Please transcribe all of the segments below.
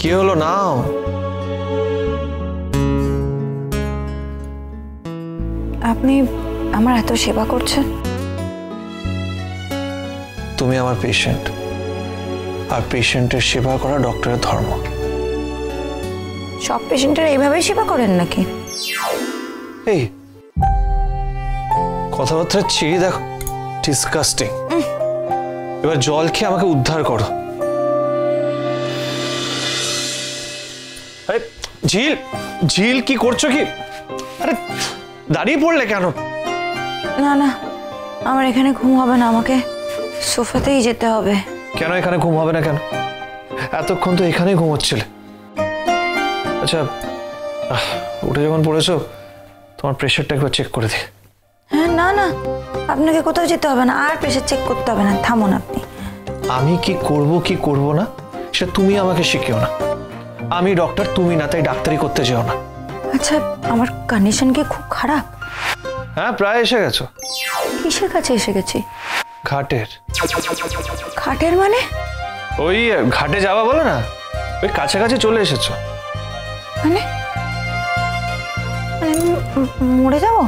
কি হলো নাও? আপনি আমার এত সেবা করছেন। তুমি আমার পেশেন্ট, আর পেশেন্টের সেবা করা ডক্টরের ধর্ম। সব পেশেন্টের এইভাবেই সেবা করেন নাকি? এই কথাবার্তা চিড়ি দেখো, ডিসকাস্টিং। এবার জল খেয়ে আমাকে উদ্ধার করো। আরে ঝিল, ঝিল কি করছো কি? আরে দাঁড়িয়ে পড়লে কেন? না না, আমার এখানে ঘুম হবে না, আমাকে সোফাতেই যেতে হবে। কেন এখানে ঘুম হবে না কেন? এতক্ষণ তো এখানেই ঘুমোচ্ছিলে। আচ্ছা উঠে যখন পড়েছো, তোমার প্রেশারটা একবার চেক করে দিই। হ্যাঁ, না না, আপনাকে কোথাও যেতে হবে না, আর প্রেশার চেক করতে হবে না, থামুন আপনি। আমি কি করব না সেটা তুমি আমাকে শিখিও না। আমি ডক্টর, তুমি না, তাই ডাক্তারি করতে যেও না। আচ্ছা, আমার কন্ডিশন কি খুব খারাপ? হ্যাঁ, প্রায় এসে গেছো। কিসের কাছে এসে গেছি? ঘাটের। ঘাটের মানে? ওই ঘাটে যাওয়া বলে না, ওই কাছাকাছি চলে এসেছো। মানে মরে যাবো?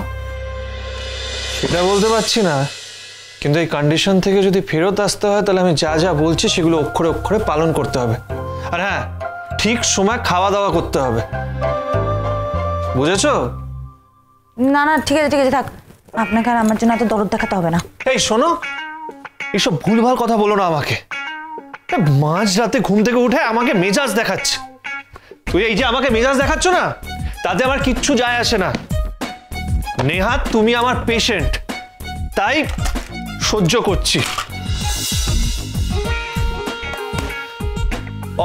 সেটা বলতে পারছি না, কিন্তু এই কন্ডিশন থেকে যদি ফেরত আসতে হয় তাহলে আমি যা যা বলছি সেগুলো অক্ষরে অক্ষরে পালন করতে হবে। আর হ্যাঁ, ঠিক সময় খাওয়া দাওয়া করতে হবে, বুঝেছো? না না, ঠিক আছে ঠিক আছে, থাক। আপনাকে আর আমার জন্য এত দরদ দেখাতে হবে না। এই শোনো, এইসব ভুলভাল কথা বলো না আমাকে। মাঝ রাতে ঘুম থেকে উঠে আমাকে মেজাজ দেখাচ্ছে। তুই এই যে আমাকে মেজাজ দেখাচ্ছ না, তাতে আমার কিচ্ছু যায় আসে না। নেহাত তুমি আমার পেশেন্ট, তাই সহ্য করছি।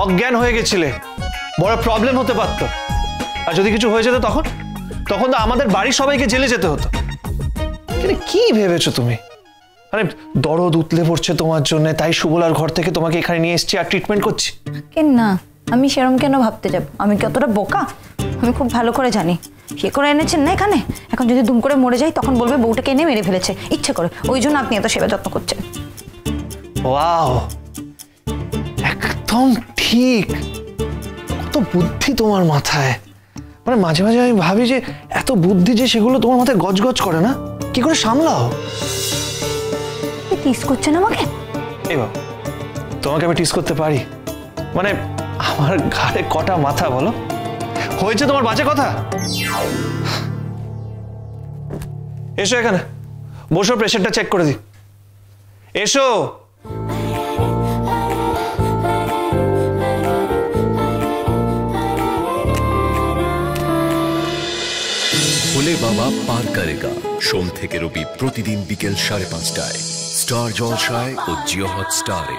অজ্ঞান হয়ে গেছিলে, বড় প্রবলেম হতে পারতো। আর যদি কিছু হয়ে যেত তখন তখন তো আমাদের বাড়ির সবাইকে জেলে যেতে হতো। কিন্তু কি ভেবেছো তুমি? মানে দরদ উতলে পড়ছে তোমার জন্য, তাই সুবলার ঘর থেকে তোমাকে এখানে নিয়ে এসেছি আর ট্রিটমেন্ট করছি। কেন না, আমি সেরকম কেন ভাবতে যাব? আমি কি অতটা বোকা? আমি খুব ভালো করে জানি সে করে এনেছেন না এখানে। এখন যদি দুম করে মরে যাই তখন বলবে বউটাকে এনে মেরে ফেলেছে ইচ্ছে করে, ওই জন্য আপনি এত সেবা যত্ন করছেন। ওয়াও, একদম ঠিক। কত বুদ্ধি তোমার মাথায়। মানে মাঝে মাঝে আমি ভাবি যে এত বুদ্ধি যে সেগুলো তোমার মাথায় গজগজ করে না, কি করে সামলাও? টিস করছেন আমাকে? এই বাবা, তোমাকে আমি টিস করতে পারি? মানে আমার ঘাড়ে কটা মাথা বলো? হয়েছে তোমার বাজে কথা? এসো এখানে বসো, প্রেশারটা চেক করে দিই। এসো। ভোলে বাবা পার করেগা, সোম থেকে রবি প্রতিদিন বিকেল 5:30টায় স্টার জলসায় ও জিও হটস্টারে।